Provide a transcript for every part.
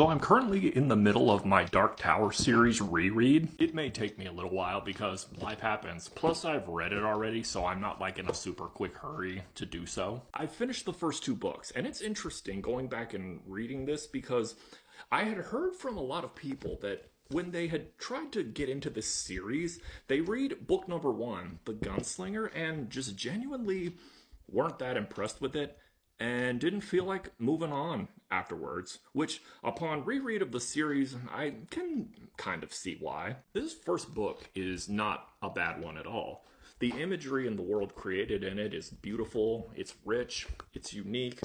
So I'm currently in the middle of my Dark Tower series reread. It may take me a little while because life happens. Plus I've read it already, so I'm not like in a super quick hurry to do so. I finished the first two books, and it's interesting going back and reading this because I had heard from a lot of people that when they had tried to get into this series, they read book number one, The Gunslinger, and just genuinely weren't that impressed with it and didn't feel like moving on afterwards, which, upon reread of the series, I can kind of see why. This first book is not a bad one at all. The imagery and the world created in it is beautiful, it's rich, it's unique.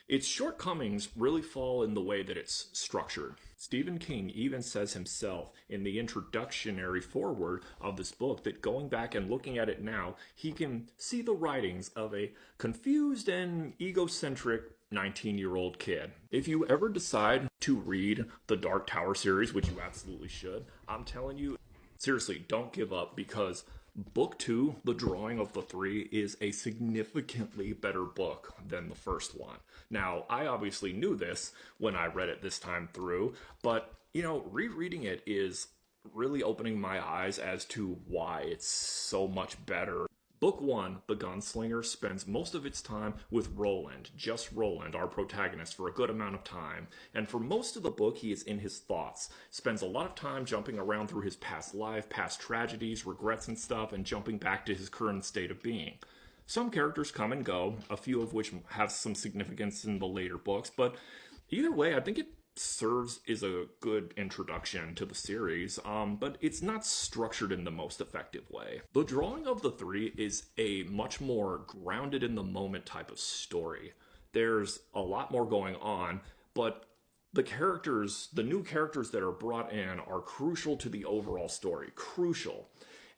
Its shortcomings really fall in the way that it's structured. Stephen King even says himself in the introductionary foreword of this book that going back and looking at it now, he can see the writings of a confused and egocentric 19-year-old kid. If you ever decide to read the Dark Tower series, which you absolutely should, I'm telling you, seriously, don't give up because book two, The Drawing of the Three, is a significantly better book than the first one. Now, I obviously knew this when I read it this time through, but, rereading it is really opening my eyes as to why it's so much better. Book one, The Gunslinger, spends most of its time with Roland, just Roland, our protagonist, for a good amount of time. And for most of the book, he is in his thoughts, spends a lot of time jumping around through his past life, past tragedies, regrets and stuff, and jumping back to his current state of being. Some characters come and go, a few of which have some significance in the later books, but either way, I think it serves is a good introduction to the series, but it's not structured in the most effective way. The Drawing of the Three is a much more grounded in the moment type of story. There's a lot more going on, but the new characters that are brought in are crucial to the overall story. Crucial.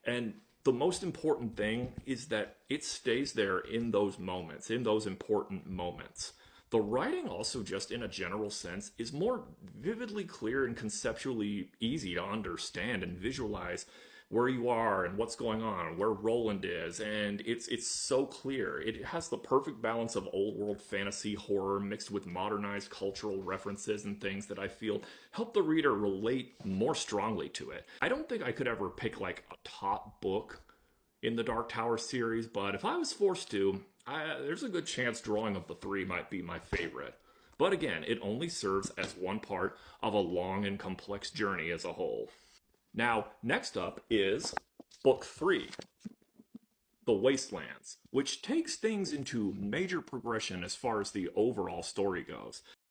And the most important thing is that it stays there in those moments, in those important moments. The writing also, just in a general sense, is more vividly clear and conceptually easy to understand and visualize where you are and what's going on, where Roland is, and it's so clear. It has the perfect balance of old world fantasy horror mixed with modernized cultural references and things that I feel help the reader relate more strongly to it. I don't think I could ever pick like a top book in the Dark Tower series, but if I was forced to, there's a good chance Drawing of the Three might be my favorite. But again, it only serves as one part of a long and complex journey as a whole. Now, next up is Book 3, The Wastelands, which takes things into major progression as far as the overall story goes.